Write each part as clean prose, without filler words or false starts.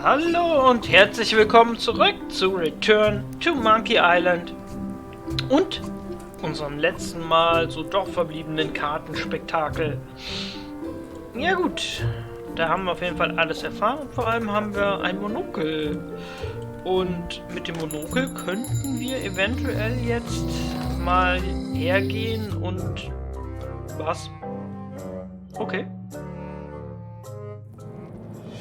Hallo und herzlich willkommen zurück zu Return to Monkey Island und unserem letzten Mal so doch verbliebenen Kartenspektakel. Ja gut, da haben wir auf jeden Fall alles erfahren und vor allem haben wir ein Monokel. Und mit dem Monokel könnten wir eventuell jetzt mal hergehen und... Was? Okay.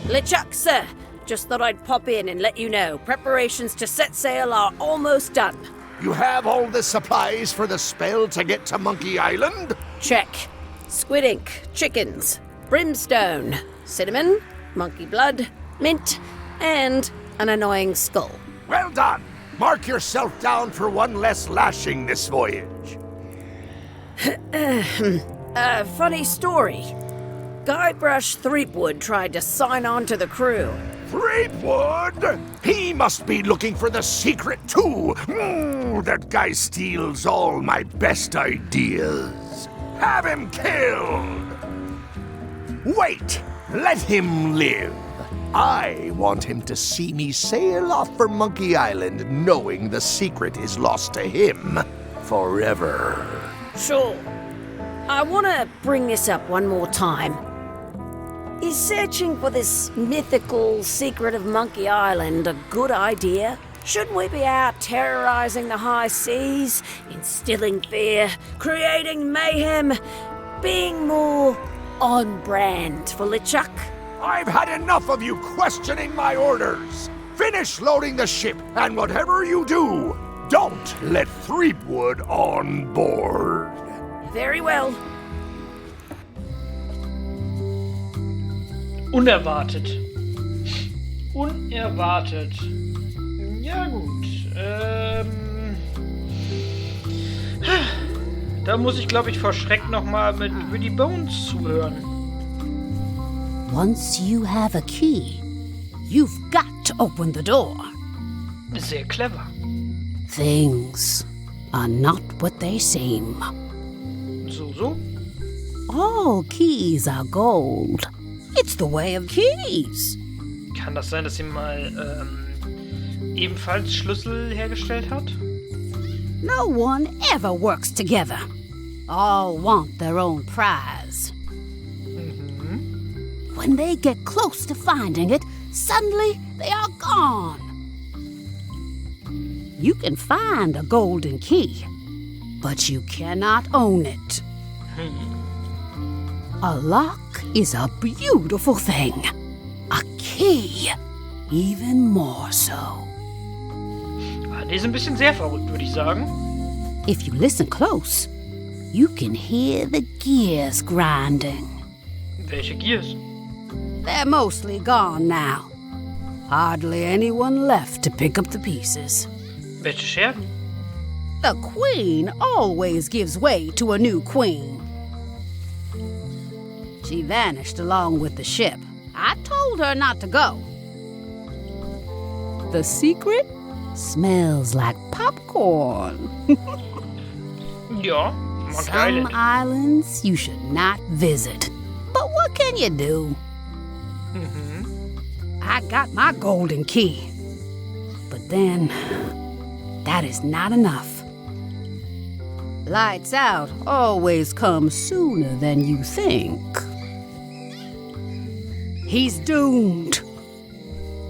LeChuck, sir. Just thought I'd pop in and let you know. Preparations to set sail are almost done. You have all the supplies for the spell to get to Monkey Island? Check. Squid ink, chickens, brimstone, cinnamon, monkey blood, mint, and an annoying skull. Well done! Mark yourself down for one less lashing this voyage. Funny story. Guybrush Threepwood tried to sign on to the crew. Threepwood? He must be looking for the secret too. That guy steals all my best ideas. Have him killed! Wait! Let him live. I want him to see me sail off for Monkey Island knowing the secret is lost to him forever. Sure. I want to bring this up one more time. Is searching for this mythical secret of Monkey Island a good idea? Shouldn't we be out terrorizing the high seas, instilling fear, creating mayhem, being more on brand for LeChuck? I've had enough of you questioning my orders. Finish loading the ship, and whatever you do, don't let Threepwood on board. Very well. Unerwartet. Unerwartet. Ja gut. Da muss ich, glaube ich, vor Schreck nochmal mit Willy Bones zuhören. Once you have a key, you've got to open the door. Sehr clever. Things are not what they seem. So? All keys are gold. It's the way of keys. Kann das sein, dass sie mal ebenfalls Schlüssel hergestellt hat? No one ever works together. All want their own prize. When they get close to finding it, suddenly they are gone. You can find a golden key, but you cannot own it. A lock is a beautiful thing. A key, even more so. Die ist ein bisschen sehr verrückt, würde ich sagen. If you listen close, you can hear the gears grinding. Welche Gears? They're mostly gone now. Hardly anyone left to pick up the pieces. Welche Scherben? The queen always gives way to a new queen. She vanished along with the ship. I told her not to go. The secret smells like popcorn. Ja, Monkey Island. Some islands you should not visit. But what can you do? I got my golden key. But then, that is not enough. Lights out always comes sooner than you think. He's doomed.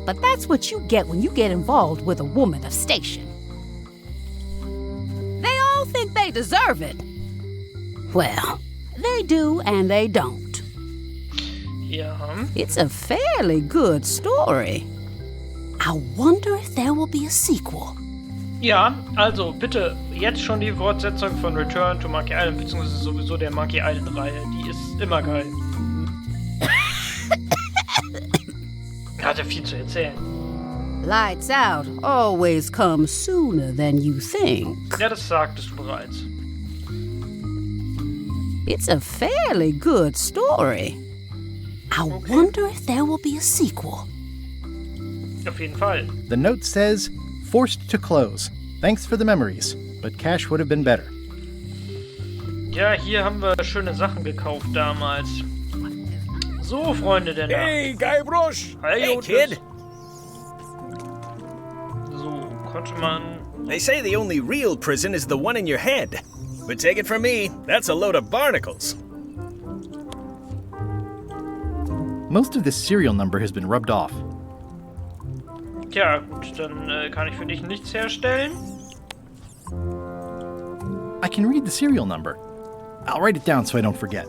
But that's what you get when you get involved with a woman of station. They all think they deserve it. Well, they do and they don't. Ja. It's a fairly good story. I wonder if there will be a sequel. Ja, also bitte jetzt schon die Fortsetzung von Return to Monkey Island, beziehungsweise sowieso der Monkey Island-Reihe. Die ist immer geil. Hat ja viel zu erzählen. Lights out always come sooner than you think. Ja, das sagtest du bereits. It's a fairly good story. I wonder if there will be a sequel. Auf jeden Fall. The note says, forced to close. Thanks for the memories, but cash would have been better. Ja, hier haben wir schöne Sachen gekauft damals. So, Freunde der Nacht. Hey, Guybrush! Hi, Hey, Jonas. kid! Kommt schon mal an. They say the only real prison is the one in your head. But take it from me, that's a load of barnacles. Most of this serial number has been rubbed off. Tja, gut, dann kann ich für dich nichts herstellen. I can read the serial number. I'll write it down so I don't forget.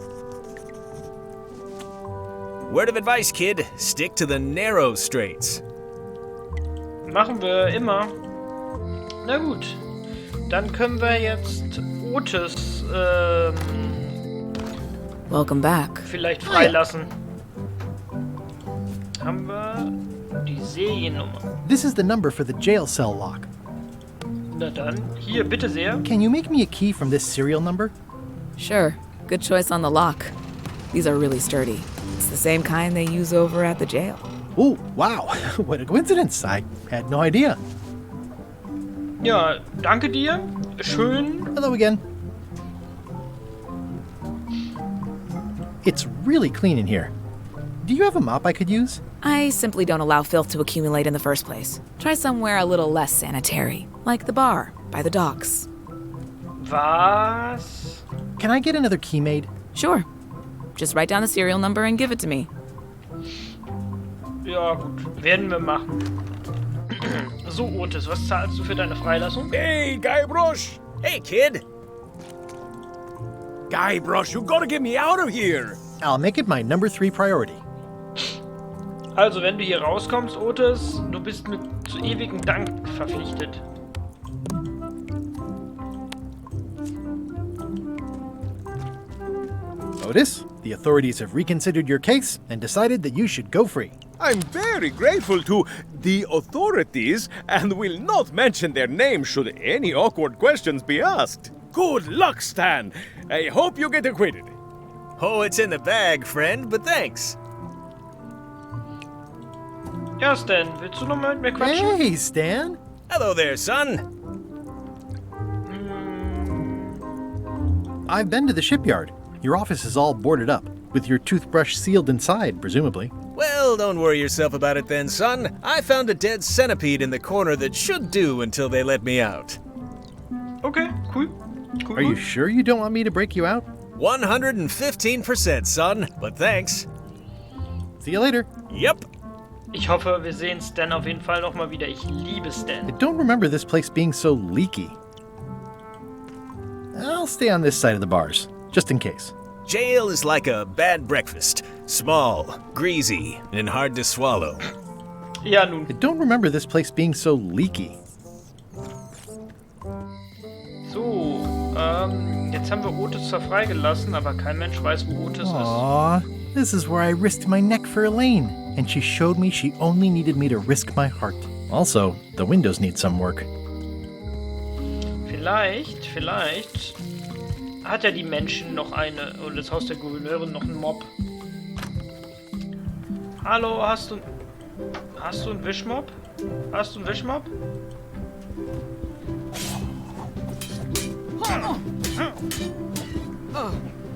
Word of advice, kid. Stick to the narrow straights. Machen wir immer. Na gut, dann können wir jetzt Otis Welcome back. vielleicht freilassen. Haben wir die Seriennummer. This is the number for the jail cell lock. Na dann, hier, bitte sehr. Can you make me a key from this serial number? Sure. Good choice on the lock. These are really sturdy. It's the same kind they use over at the jail. Oh, wow. What a coincidence. I had no idea. Ja, danke dir. Schön. Hello again. It's really clean in here. Do you have a mop I could use? I simply don't allow filth to accumulate in the first place. Try somewhere a little less sanitary, like the bar by the docks. Was? Can I get another key made? Sure. Just write down the serial number and give it to me. Ja, gut. Werden wir machen. So, Otis, was zahlst du für deine Freilassung? Hey, Guybrush! Hey, kid. Guybrush, you gotta get me out of here! I'll make it my number 3 priority. Also, wenn du hier rauskommst, Otis, du bist mir zu ewigem Dank verpflichtet. Otis, the authorities have reconsidered your case and decided that you should go free. I'm very grateful to the authorities and will not mention their name should any awkward questions be asked. Good luck, Stan. I hope you get acquitted. Oh, it's in the bag, friend, but thanks. Ja, Stan, willst du noch mal mit mir quatschen? Hey, Stan. Hello there, son. I've been to the shipyard. Your office is all boarded up, with your toothbrush sealed inside, presumably. Well, don't worry yourself about it then, son. I found a dead centipede in the corner that should do until they let me out. Okay, cool. Cool. Are you sure you don't want me to break you out? 115%, son, but thanks. See you later. Yep. Ich hoffe, wir sehen Stan auf jeden Fall noch mal wieder. Ich liebe I Stan. don't remember this place being so leaky. I'll stay on this side of the bars, just in case. Jail is like a bad breakfast. Small, greasy, and hard to swallow. Ja, nun. I don't remember this place being so leaky. So, jetzt haben wir Otis zwar freigelassen, aber kein Mensch weiß, wo Otis ist. Aww, this is where I risked my neck for Elaine, and she showed me she only needed me to risk my heart. Also, the windows need some work. Vielleicht hat ja die Menschen noch oder das Haus der Gouverneurin noch einen Mob. Hallo, hast du einen Wischmob? Hast du einen Wischmob?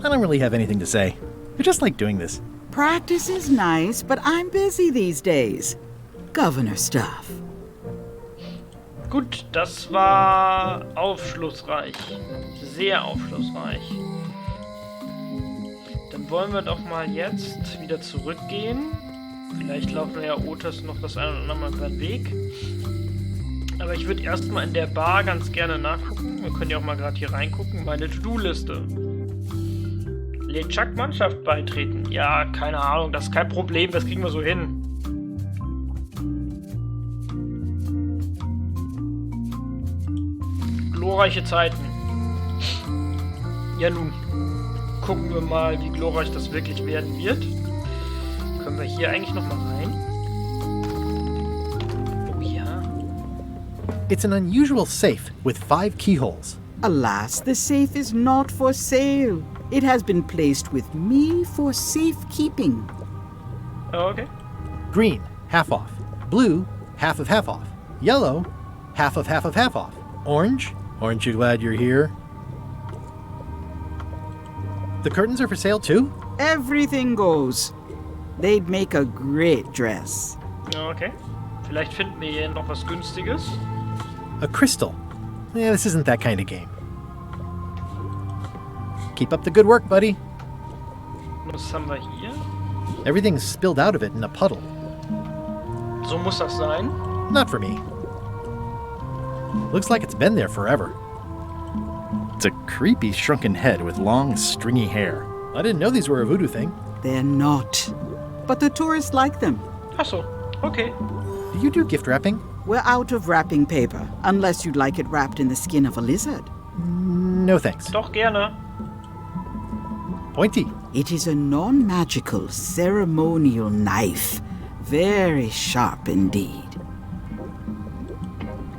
I don't really have anything to say. I just like doing this. Practice is nice, but I'm busy these days. Governor stuff. Gut, das war aufschlussreich. Sehr aufschlussreich. Dann wollen wir doch mal jetzt wieder zurückgehen. Vielleicht laufen wir ja Otis noch das eine oder andere Mal über den Weg. Aber ich würde erstmal in der Bar ganz gerne nachgucken. Wir können ja auch mal gerade hier reingucken. Meine To-Do-Liste. LeChuck-Mannschaft beitreten. Ja, keine Ahnung, das ist kein Problem. Das kriegen wir so hin. Glorreiche Zeiten. Ja nun, gucken wir mal, wie glorreich das wirklich werden wird. Können wir hier eigentlich noch mal rein? Oh ja. It's an unusual safe with 5 keyholes. Alas, the safe is not for sale. It has been placed with me for safekeeping. Oh, okay. Green, half off. Blue, half off. Yellow, half off. Orange, aren't you glad you're here? The curtains are for sale too? Everything goes. They'd make a great dress. Okay. Vielleicht finden wir hier noch was Günstiges. A crystal. Yeah, this isn't that kind of game. Keep up the good work, buddy. Was haben wir hier? Everything's spilled out of it in a puddle. So muss das sein. Not for me. Looks like it's been there forever. It's a creepy shrunken head with long, stringy hair. I didn't know these were a voodoo thing. They're not. But the tourists like them. Ach so, okay. Do you do gift wrapping? We're out of wrapping paper, unless you'd like it wrapped in the skin of a lizard. No thanks. Doch, gerne. Pointy. It is a non-magical ceremonial knife. Very sharp indeed.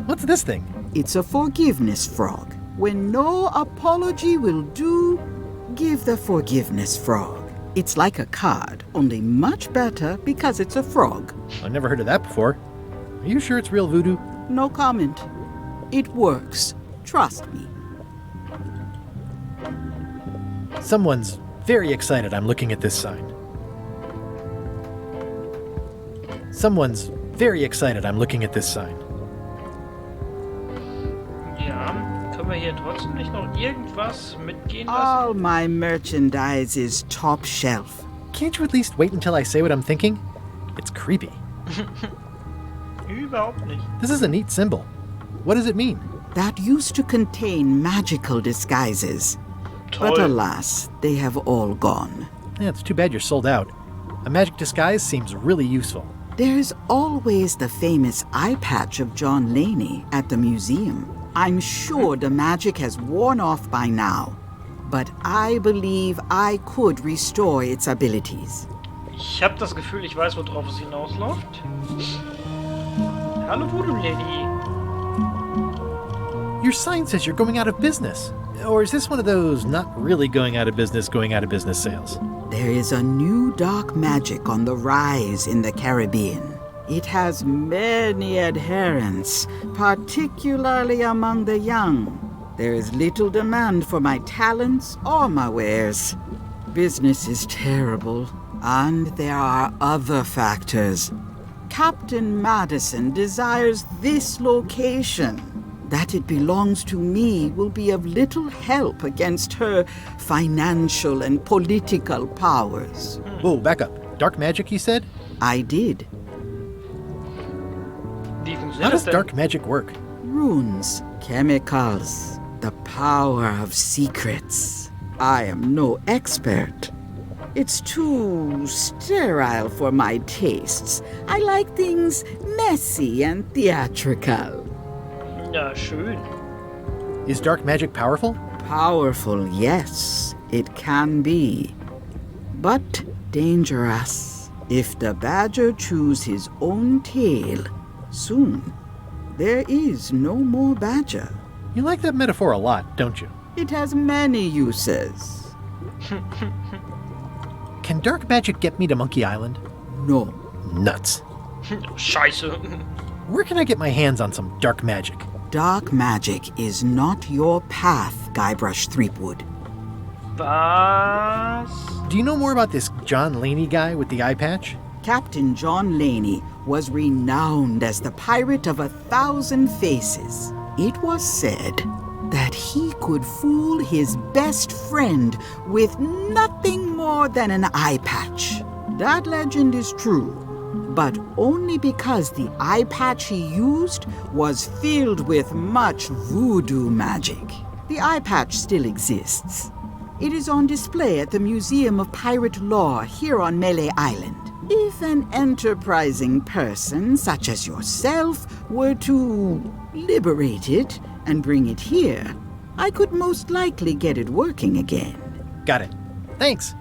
What's this thing? It's a forgiveness frog. When no apology will do, give the forgiveness frog. It's like a card, only much better because it's a frog. I've never heard of that before. Are you sure it's real voodoo? No comment. It works. Trust me. Someone's very excited I'm looking at this sign. Someone's very excited I'm looking at this sign. Ja, können wir hier trotzdem nicht noch irgendwas mitgehen lassen? All my merchandise is top shelf. Can't you at least wait until I say what I'm thinking? It's creepy. Überhaupt nicht. This is a neat symbol. What does it mean? That used to contain magical disguises. But Toll. alas, they have all gone. Yeah, it's too bad you're sold out. A magic disguise seems really useful. There's always the famous eye patch of John Laney at the museum. I'm sure the magic has worn off by now, but I believe I could restore its abilities. Ich habe das Gefühl, ich weiß, worauf es hinausläuft. Hallo Voodoo Lady. Your sign says you're going out of business. Or is this one of those not really going out of business sales? There is a new dark magic on the rise in the Caribbean. It has many adherents, particularly among the young. There is little demand for my talents or my wares. Business is terrible, and there are other factors. Captain Madison desires this location. That it belongs to me will be of little help against her financial and political powers. Whoa, back up. Dark magic, you said? I did. Wie funktioniert How does das denn? dark magic work? Runes, chemicals, the power of secrets. I am no expert. It's too sterile for my tastes. I like things messy and theatrical. Ja, schön. Is dark magic powerful? Powerful, yes, it can be. But dangerous. If the badger chews his own tail, soon there is no more badger. You like that metaphor a lot, don't you? It has many uses. Can dark magic get me to Monkey Island? No. Nuts. Scheiße. Where can I get my hands on some dark magic? Dark magic is not your path, Guybrush Threepwood. Was? Do you know more about this John Laney guy with the eye patch? Captain John Laney was renowned as the pirate of 1,000 faces. It was said that he could fool his best friend with nothing more than an eye patch. That legend is true, but only because the eye patch he used was filled with much voodoo magic. The eye patch still exists. It is on display at the Museum of Pirate Lore here on Melee Island. If an enterprising person such as yourself were to liberate it and bring it here, I could most likely get it working again. Got it. Thanks.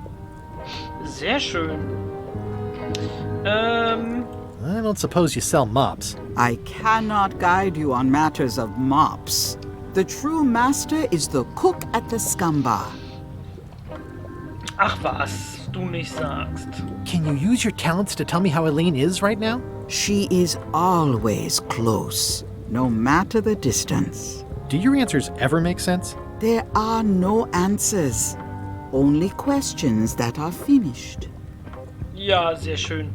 Sehr schön. I don't suppose you sell mops. I cannot guide you on matters of mops. The true master is the cook at the scum bar. Ach was, du nicht sagst. Can you use your talents to tell me how Elaine is right now? She is always close, no matter the distance. Do your answers ever make sense? There are no answers, only questions that are finished. Ja, sehr schön.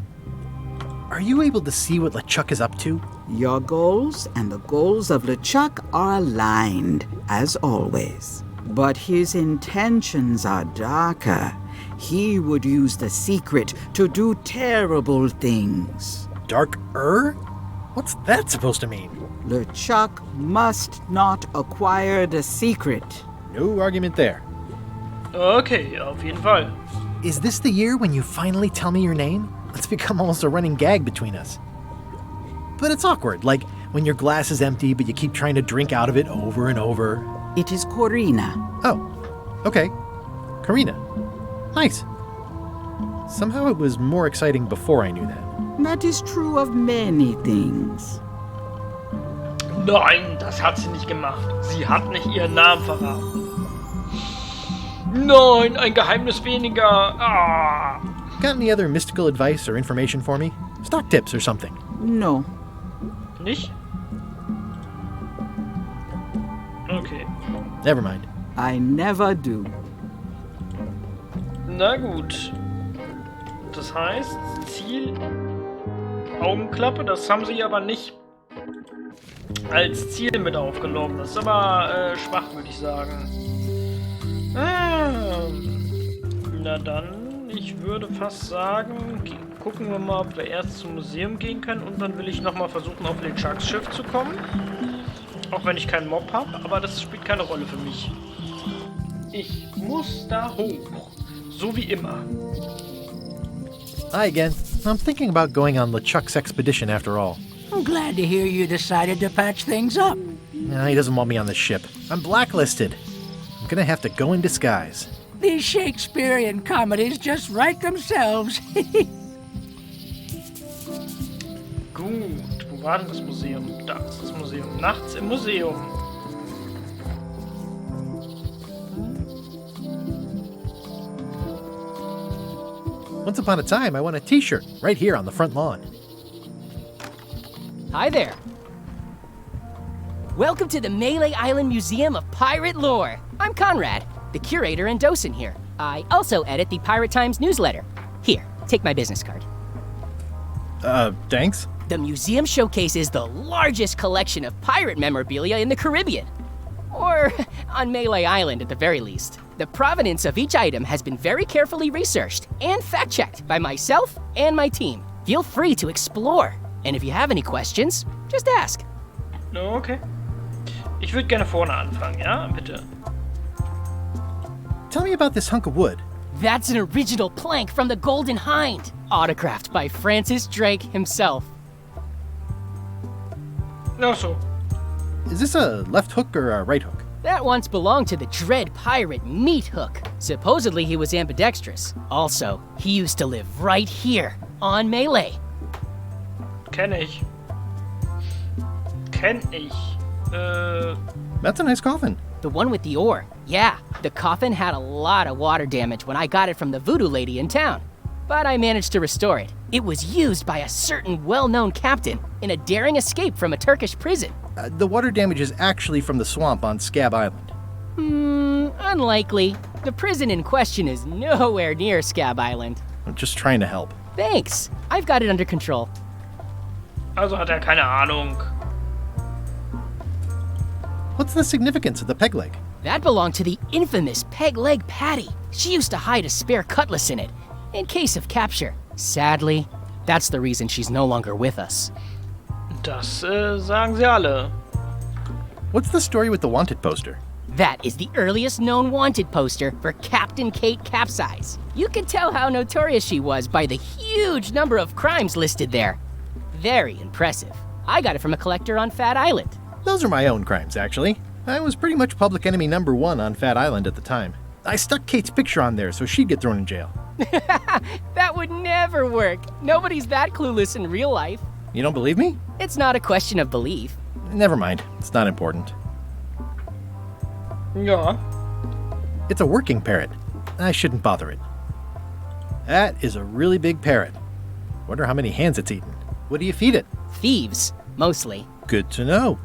Are you able to see what LeChuck is up to? Your goals and the goals of LeChuck are aligned, as always. But his intentions are darker. He would use the secret to do terrible things. Dark-er? What's that supposed to mean? LeChuck must not acquire the secret. No argument there. Okay, auf jeden Fall. Is this the year when you finally tell me your name? It's become almost a running gag between us. But it's awkward, like when your glass is empty but you keep trying to drink out of it over and over. It is Corina. Oh, okay. Karina. Nice. Somehow it was more exciting before I knew that. That is true of many things. Nein, das hat sie nicht gemacht. Sie hat nicht ihren Namen verraten. Nein, ein Geheimnis weniger. Ah. Got any other mystical advice or information for me? Stock tips or something? No. Nicht? Okay. Never mind. I never do. Na gut. Das heißt, Ziel Augenklappe, das haben sie aber nicht als Ziel mit aufgenommen. Das ist aber schwach, würde ich sagen. Na dann, ich würde fast sagen, gucken wir mal, ob wir erst zum Museum gehen können und dann will ich nochmal versuchen, auf LeChucks Schiff zu kommen. Auch wenn ich keinen Mob habe, aber das spielt keine Rolle für mich. Ich muss da hoch. So wie immer. Hi again. I'm thinking about going on LeChuck's expedition after all. I'm glad to hear you decided to patch things up. Nah, he doesn't want me on the ship. I'm blacklisted. I'm gonna have to go in disguise. These Shakespearean comedies just write themselves. Gut, wo war denn das Museum? Da ist das Museum. Nachts im Museum. Once upon a time, I won a t-shirt right here on the front lawn. Hi there. Welcome to the Melee Island Museum of Pirate Lore. I'm Conrad, the curator and docent here. I also edit the Pirate Times newsletter. Here, take my business card. Thanks? The museum showcases the largest collection of pirate memorabilia in the Caribbean. Or on Melee Island at the very least. The provenance of each item has been very carefully researched and fact-checked by myself and my team. Feel free to explore. And if you have any questions, just ask. Okay. Ich würde gerne vorne anfangen, ja? Bitte. Tell me about this hunk of wood. That's an original plank from the Golden Hind, autographed by Francis Drake himself. No, so. Is this a left hook or a right hook? That once belonged to the dread pirate Meat Hook. Supposedly he was ambidextrous. Also, he used to live right here, on Melee. Kenn ich. That's a nice coffin. The one with the ore. Yeah, the coffin had a lot of water damage when I got it from the voodoo lady in town. But I managed to restore it. It was used by a certain well-known captain in a daring escape from a Turkish prison. The water damage is actually from the swamp on Scab Island. Unlikely. The prison in question is nowhere near Scab Island. I'm just trying to help. Thanks. I've got it under control. Also hat keine Ahnung. What's the significance of the peg leg? That belonged to the infamous Peg Leg Patty. She used to hide a spare cutlass in it, in case of capture. Sadly, that's the reason she's no longer with us. Das sagen sie alle. What's the story with the wanted poster? That is the earliest known wanted poster for Captain Kate Capsize. You can tell how notorious she was by the huge number of crimes listed there. Very impressive. I got it from a collector on Fat Island. Those are my own crimes, actually. I was pretty much public enemy number 1 on Fat Island at the time. I stuck Kate's picture on there so she'd get thrown in jail. That would never work. Nobody's that clueless in real life. You don't believe me? It's not a question of belief. Never mind. It's not important. Ja. It's a working parrot. I shouldn't bother it. That is a really big parrot. Wonder how many hands it's eaten. What do you feed it? Thieves, mostly. Good to know.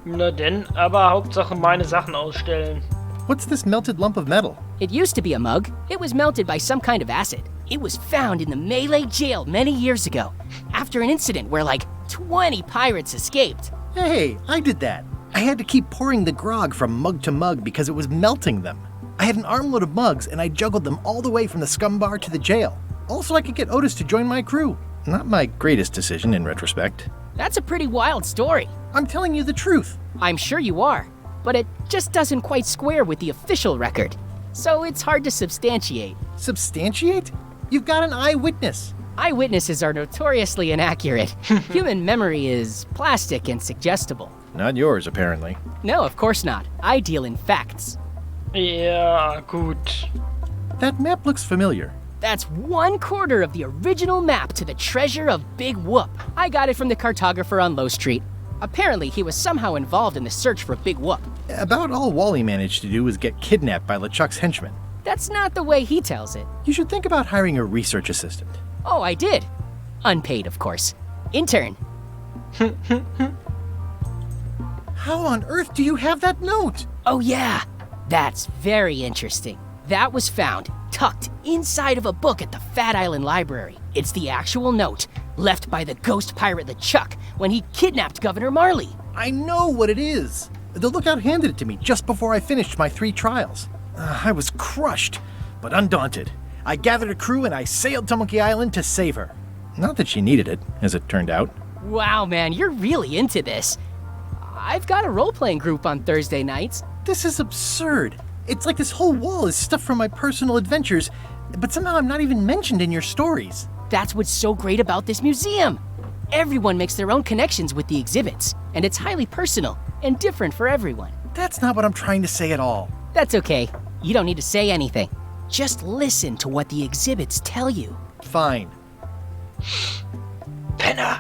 Na denn, aber Hauptsache meine Sachen ausstellen. What's this melted lump of metal? It used to be a mug. It was melted by some kind of acid. It was found in the Malay jail many years ago, after an incident where like 20 pirates escaped. Hey, I did that. I had to keep pouring the grog from mug to mug because it was melting them. I had an armload of mugs and I juggled them all the way from the scum bar to the jail. Also, I could get Otis to join my crew. Not my greatest decision in retrospect. That's a pretty wild story. I'm telling you the truth. I'm sure you are, but it just doesn't quite square with the official record. So it's hard to substantiate. Substantiate? You've got an eyewitness. Eyewitnesses are notoriously inaccurate. Human memory is plastic and suggestible. Not yours, apparently. No, of course not. I deal in facts. Ja, gut. That map looks familiar. That's 1/4 of the original map to the treasure of Big Whoop. I got it from the cartographer on Low Street. Apparently, he was somehow involved in the search for Big Whoop. About all Wally managed to do was get kidnapped by LeChuck's henchmen. That's not the way he tells it. You should think about hiring a research assistant. Oh, I did. Unpaid, of course. Intern. How on earth do you have that note? Oh, yeah. That's very interesting. That was found tucked inside of a book at the Fat Island Library. It's the actual note left by the ghost pirate LeChuck when he kidnapped Governor Marley. I know what it is. The lookout handed it to me just before I finished my 3 trials. I was crushed, but undaunted. I gathered a crew and I sailed to Monkey Island to save her. Not that she needed it, as it turned out. Wow, man, you're really into this. I've got a role-playing group on Thursday nights. This is absurd. It's like this whole wall is stuff from my personal adventures, but somehow I'm not even mentioned in your stories. That's what's so great about this museum. Everyone makes their own connections with the exhibits, and it's highly personal and different for everyone. That's not what I'm trying to say at all. That's okay. You don't need to say anything. Just listen to what the exhibits tell you. Fine. Penner.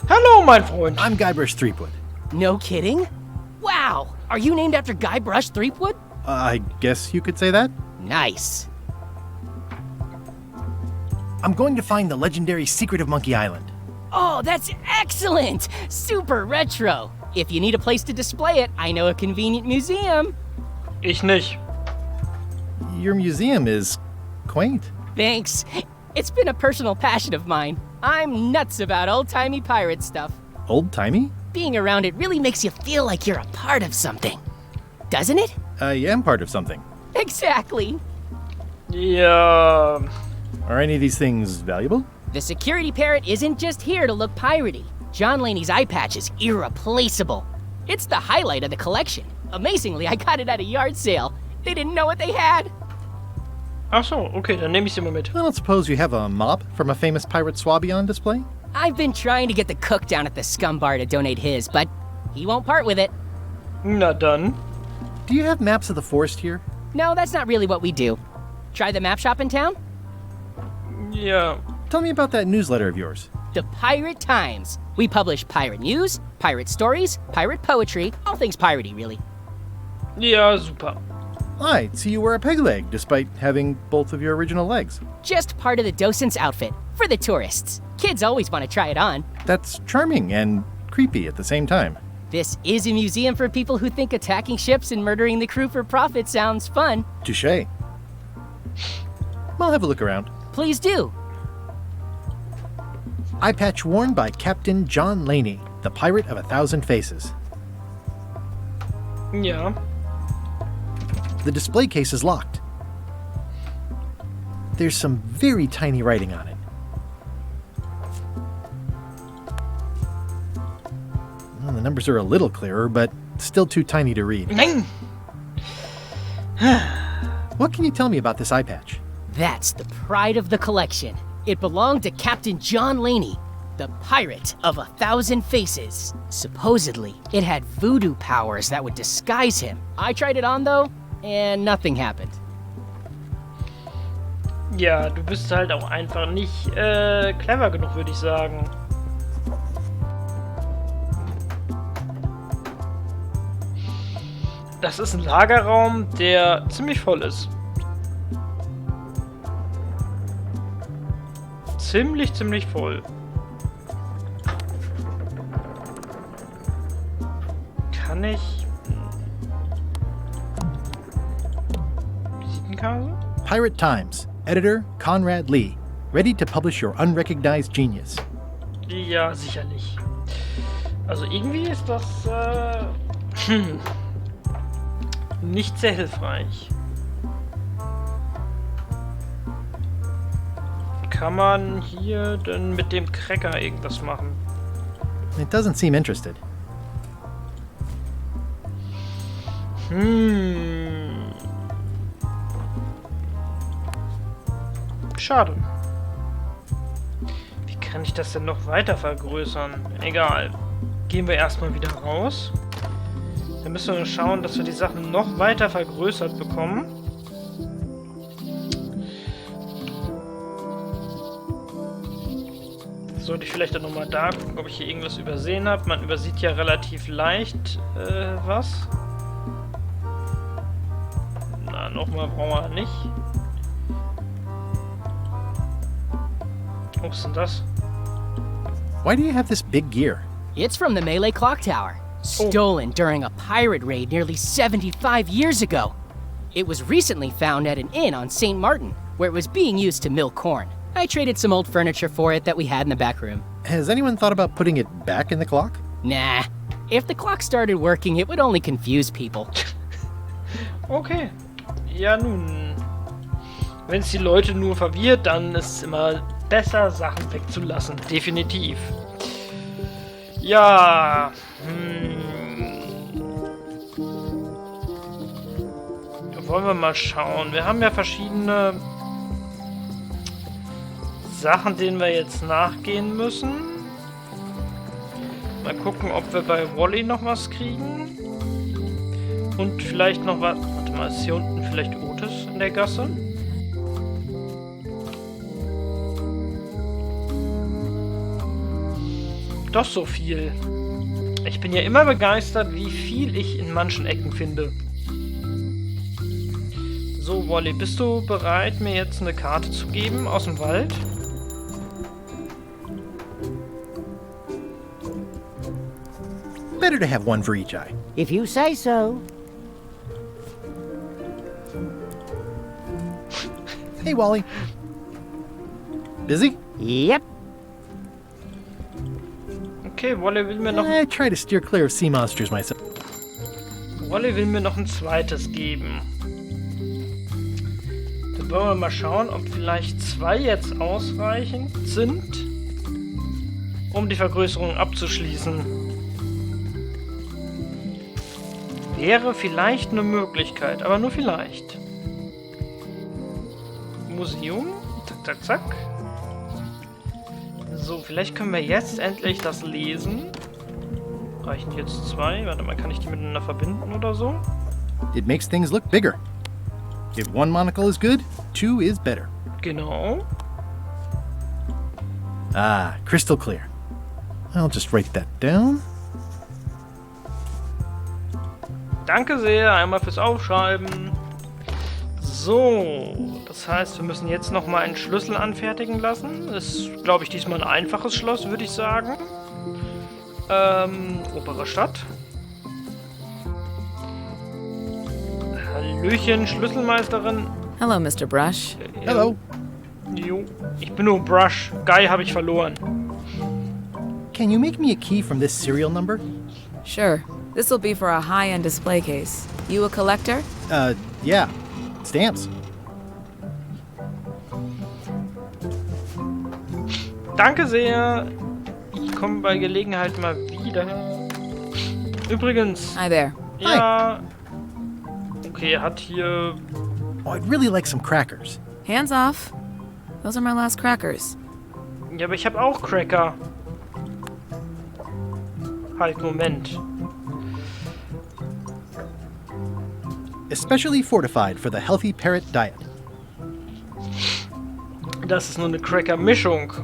Hallo, mein Freund. I'm Guybrush Threepwood. No kidding? Wow! Are you named after Guybrush Threepwood? I guess you could say that. Nice. I'm going to find the legendary secret of Monkey Island. Oh, that's excellent! Super retro. If you need a place to display it, I know a convenient museum. Ich nicht. Your museum is quaint. Thanks. It's been a personal passion of mine. I'm nuts about old-timey pirate stuff. Old-timey? Being around it really makes you feel like you're a part of something. Doesn't it? I am part of something. Exactly. Ja. Are any of these things valuable? The security parrot isn't just here to look piratey. John Laney's eye patch is irreplaceable. It's the highlight of the collection. Amazingly, I got it at a yard sale. They didn't know what they had. Ach so, okay, dann nehme ich sie mal mit. I don't suppose you have a mop from a famous pirate swabby on display? I've been trying to get the cook down at the scum bar to donate his, but he won't part with it. Na dann. Do you have maps of the forest here? No, that's not really what we do. Try the map shop in town? Ja. Tell me about that newsletter of yours. The Pirate Times. We publish pirate news, pirate stories, pirate poetry, all things piratey, really. Ja, super. I see you wear a peg leg, despite having both of your original legs. Just part of the docent's outfit, for the tourists. Kids always want to try it on. That's charming and creepy at the same time. This is a museum for people who think attacking ships and murdering the crew for profit sounds fun. Touché. I'll have a look around. Please do. Eye patch worn by Captain John Laney, the pirate of 1,000 faces. Ja. The display case is locked. There's some very tiny writing on it. Well, the numbers are a little clearer, but still too tiny to read. Nein. What can you tell me about this eye patch? That's the pride of the collection. It belonged to Captain John Laney, the pirate of 1,000 faces. Supposedly, it had voodoo powers that would disguise him. I tried it on, though, and nothing happened. Ja, du bist halt auch einfach nicht clever genug, würde ich sagen. Das ist ein Lagerraum, der ziemlich voll ist. Ziemlich voll. Kann ich... Comic-Hase? Pirate Times. Editor Conrad Lee. Ready to publish your unrecognized genius. Ja, sicherlich. Also irgendwie ist das nicht sehr hilfreich. Kann man hier denn mit dem Cracker irgendwas machen? It doesn't seem interested. Schade. Wie kann ich das denn noch weiter vergrößern? Egal. Gehen wir erstmal wieder raus. Dann müssen wir schauen, dass wir die Sachen noch weiter vergrößert bekommen. Sollte ich vielleicht auch nochmal da gucken, ob ich hier irgendwas übersehen habe. Man übersieht ja relativ leicht was. Na, nochmal brauchen wir nicht. Was ist denn das? Why do you have this big gear? It's from the Melee Clock Tower, stolen during a pirate raid nearly 75 years ago. It was recently found at an inn on St. Martin, where it was being used to mill corn. I traded some old furniture for it that we had in the back room. Has anyone thought about putting it back in the clock? Nah. If the clock started working, it would only confuse people. Okay. Ja, nun. Wenn es die Leute nur verwirrt, dann ist es immer besser, Sachen wegzulassen. Definitiv. Ja. Wollen wir mal schauen. Wir haben ja verschiedene Sachen, denen wir jetzt nachgehen müssen. Mal gucken, ob wir bei Wally noch was kriegen. Und vielleicht noch was. Warte mal, ist hier unten vielleicht Otis in der Gasse? Doch so viel. Ich bin ja immer begeistert, wie viel ich in manchen Ecken finde. So, Wally, bist du bereit, mir jetzt eine Karte zu geben aus dem Wald? Better to have one for each eye. If you say so. Hey, Wally. Busy? Yep. Okay, Wally will mir noch... I try to steer clear of sea monsters myself. Wally will mir noch ein zweites geben. Dann wollen wir mal schauen, ob vielleicht 2 jetzt ausreichend sind, um die Vergrößerung abzuschließen. Wäre vielleicht eine Möglichkeit, aber nur vielleicht. Museum. Zack, zack, zack. So, vielleicht können wir jetzt endlich das lesen. Reichen jetzt 2? Warte mal, kann ich die miteinander verbinden oder so? It makes things look bigger. If one monocle is good, 2 is better. Genau. Ah, crystal clear. I'll just write that down. Danke sehr, einmal fürs Aufschreiben. So, das heißt, wir müssen jetzt nochmal einen Schlüssel anfertigen lassen. Das ist, glaube ich, diesmal ein einfaches Schloss, würde ich sagen. Obere Stadt. Hallöchen, Schlüsselmeisterin. Hello, Mr. Brush. Hello. Jo, ich bin nur Brush. Guy habe ich verloren. Can you make me a key from this serial number? Sure. This will be for a high-end display case. You a collector? Yeah. Stamps. Danke sehr. Ich komme bei Gelegenheit mal wieder. Übrigens. Hi there. Ja. Okay, er hat hier... Oh, I'd really like some crackers. Hands off. Those are my last crackers. Ja, aber ich habe auch Cracker. Halt, Moment. Especially fortified for the healthy parrot diet. Das ist nur eine Cracker-Mischung.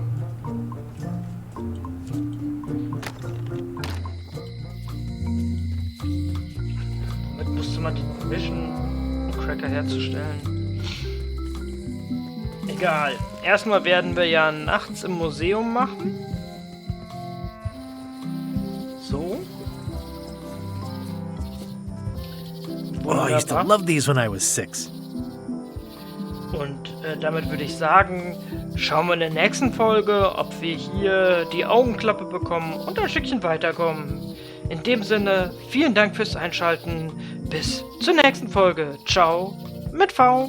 Damit musste man die mischen, um Cracker herzustellen. Egal. Erstmal werden wir ja nachts im Museum machen. So. Oh, I used to love these when I was 6. Und damit würde ich sagen, schauen wir in der nächsten Folge, ob wir hier die Augenklappe bekommen und ein Stückchen weiterkommen. In dem Sinne, vielen Dank fürs Einschalten. Bis zur nächsten Folge. Ciao mit V.